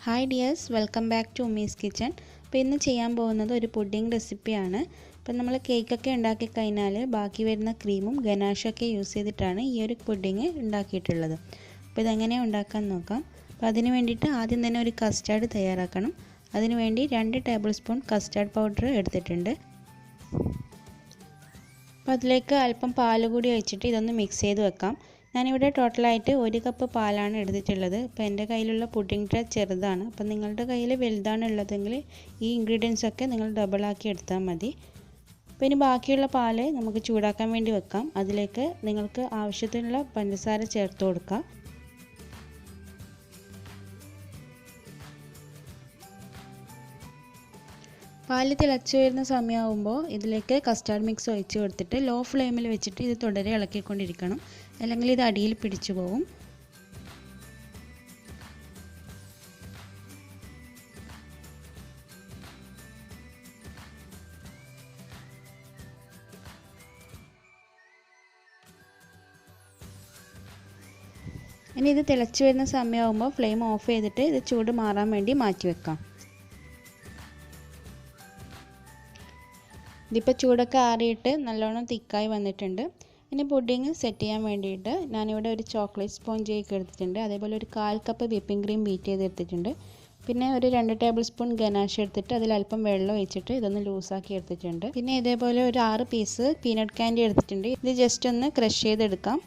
Hi dears, welcome back to Ummi's kitchen. അപ്പോൾ ഇന്ന് ചെയ്യാൻ പോകുന്നത് ഒരു പുഡിംഗ് റെസിപ്പിയാണ്. അപ്പോൾ നമ്മൾ കേക്കൊക്കെ ഉണ്ടാക്കി കഴിഞ്ഞാൽ ബാക്കി വരുന്ന ക്രീമും ഗനാഷൊക്കെ യൂസ് ചെയ്തിട്ടാണ് ഈ ഒരു പുഡിംഗ് ഉണ്ടാക്കിയിട്ടുള്ളത്. അപ്പോൾ ഇതെങ്ങനെയാണ് ഉണ്ടാക്കാൻ നോക്കാം. അപ്പോൾ അതിന് വേണ്ടിയിട്ട് ആദ്യം തന്നെ ഒരു കസ്റ്റാർഡ് തയ്യാറാക്കണം. അതിന് വേണ്ടി 2 ടേബിൾ സ്പൂൺ കസ്റ്റാർഡ് പൗഡർ എടുത്തിട്ടുണ്ട്. അപ്പോൾ അതിലേക്ക് അല്പം പാൽ കൂടി ഒഴിച്ചിട്ട് ഇതൊന്ന് മിക്സ് ചെയ്ത് വെക്കാം. ഞാനിവിടെ ടോട്ടലായിട്ട് 1 കപ്പ് പാലാണ് എടുത്തിട്ടുള്ളത്. അപ്പോൾ എൻ്റെ കയ്യിലുള്ള പുഡിംഗ് ട്രേ ചെറുതാണ്. അപ്പോൾ നിങ്ങളുടെ കയ്യിൽ വലുതാണ് ഉള്ളതെങ്കിൽ ഈ ഇൻഗ്രീഡിയൻസ് ഒക്കെ നിങ്ങൾ ഡബിളാക്കി എടുത്താൽ മതി. അപ്പോൾ ഇനി ബാക്കിയുള്ള പാൽ നമുക്ക് ചൂടാക്കാൻ വേണ്ടി വെക്കാം. അതിലേക്ക് നിങ്ങൾക്ക് ആവശ്യത്തിനുള്ള പഞ്ചസാര ചേർത്ത് കൊടുക്കാം. പാൽ തിളച്ച് വരുന്ന സമയമാകുമ്പോൾ ഇതിലേക്ക് കസ്റ്റാർഡ് മിക്സ് ഒഴിച്ച് കൊടുത്തിട്ട് ലോ ഫ്ലെയിമിൽ വെച്ചിട്ട് ഇത് തുടരെ ഇളക്കിക്കൊണ്ടിരിക്കണം, അല്ലെങ്കിൽ ഇത് അടിയിൽ പിടിച്ചു പോകും. ഇനി ഇത് തിളച്ച് വരുന്ന സമയമാകുമ്പോൾ ഫ്ലെയിം ഓഫ് ചെയ്തിട്ട് ഇത് ചൂട് മാറാൻ വേണ്ടി മാറ്റി വെക്കാം. ഇതിപ്പോൾ ചൂടൊക്കെ ആറിയിട്ട് നല്ലോണം തിക്കായി വന്നിട്ടുണ്ട്. ഇനി പുഡിംഗ് സെറ്റ് ചെയ്യാൻ വേണ്ടിയിട്ട് ഞാനിവിടെ ഒരു ചോക്ലേറ്റ് സ്പോഞ്ച് കേക്ക് എടുത്തിട്ടുണ്ട്. അതേപോലെ ഒരു 1/4 കപ്പ് വിപ്പിംഗ് ക്രീം ബീറ്റ് ചെയ്തെടുത്തിട്ടുണ്ട്. പിന്നെ ഒരു 2 ടേബിൾ സ്പൂൺ ഗനാഷ് എടുത്തിട്ട് അതിൽ അല്പം വെള്ളം ഒഴിച്ചിട്ട് ഇതൊന്ന് ലൂസാക്കി എടുത്തിട്ടുണ്ട്. പിന്നെ ഇതേപോലെ ഒരു 6 പീസ് പീനട്ട് കാൻഡി എടുത്തിട്ടുണ്ട്. ഇത് ജസ്റ്റ് ഒന്ന് ക്രഷ് ചെയ്തെടുക്കാം.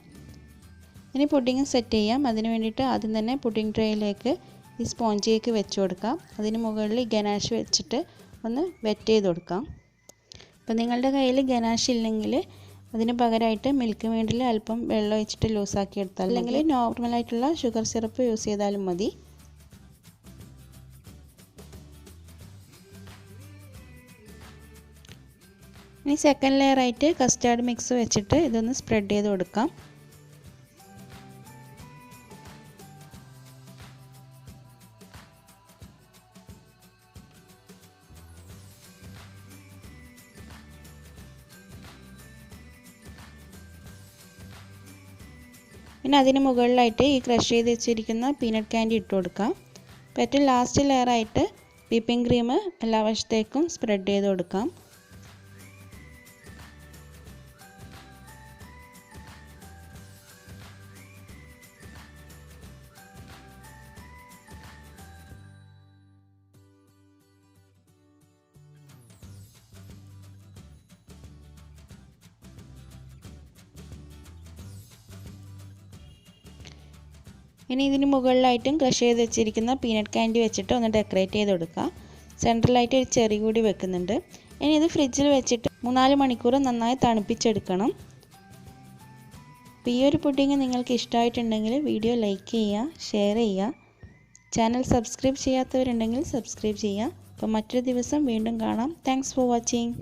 ഇനി പുഡിംഗ് സെറ്റ് ചെയ്യാം. അതിന് വേണ്ടിയിട്ട് ആദ്യം തന്നെ പുഡിംഗ് ട്രേയിലേക്ക് ഈ സ്പോഞ്ച് കേക്ക് വെച്ച് കൊടുക്കാം. അതിന് മുകളിൽ ഗനാഷ് വെച്ചിട്ട് ഒന്ന് വെറ്റ് ചെയ്ത് കൊടുക്കാം. അപ്പോൾ നിങ്ങളുടെ കയ്യിൽ ഗനാഷ് ഇല്ലെങ്കിൽ അതിന് പകരമായിട്ട് മിൽക്ക് മെയ്ഡിൽ അല്പം വെള്ളം ഒഴിച്ചിട്ട് ലൂസാക്കി എടുത്താൽ, അല്ലെങ്കിൽ നോർമലായിട്ടുള്ള ഷുഗർ സിറപ്പ് യൂസ് ചെയ്താലും മതി. ഇനി സെക്കൻഡ് ലെയറായിട്ട് കസ്റ്റാർഡ് മിക്സ് വെച്ചിട്ട് ഇതൊന്ന് സ്പ്രെഡ് ചെയ്ത് കൊടുക്കാം. പിന്നെ അതിന് മുകളിലായിട്ട് ഈ ക്രഷ് ചെയ്ത് വെച്ചിരിക്കുന്ന പീനട്ട് കാൻഡി ഇട്ട് കൊടുക്കാം. അപ്പോൾ ഏറ്റവും ലാസ്റ്റ് ലെയറായിട്ട് വിപ്പിംഗ് ക്രീം എല്ലാ വശത്തേക്കും സ്പ്രെഡ് ചെയ്ത് കൊടുക്കാം. ഇനി ഇതിന് മുകളിലായിട്ടും ക്രഷ് ചെയ്ത് വെച്ചിരിക്കുന്ന പീനട്ട് കാൻഡി വെച്ചിട്ട് ഒന്ന് ഡെക്കറേറ്റ് ചെയ്ത് കൊടുക്കുക. സെൻട്രലായിട്ട് ഒരു ചെറി കൂടി വെക്കുന്നുണ്ട്. ഇനി ഇത് ഫ്രിഡ്ജിൽ വെച്ചിട്ട് 3-4 മണിക്കൂർ നന്നായി തണുപ്പിച്ചെടുക്കണം. അപ്പോൾ ഈ ഒരു പുഡിംഗ് നിങ്ങൾക്ക് ഇഷ്ടമായിട്ടുണ്ടെങ്കിൽ വീഡിയോ ലൈക്ക് ചെയ്യുക, ഷെയർ ചെയ്യുക. ചാനൽ സബ്സ്ക്രൈബ് ചെയ്യാത്തവരുണ്ടെങ്കിൽ സബ്സ്ക്രൈബ് ചെയ്യുക. അപ്പോൾ മറ്റൊരു ദിവസം വീണ്ടും കാണാം. Thanks for watching.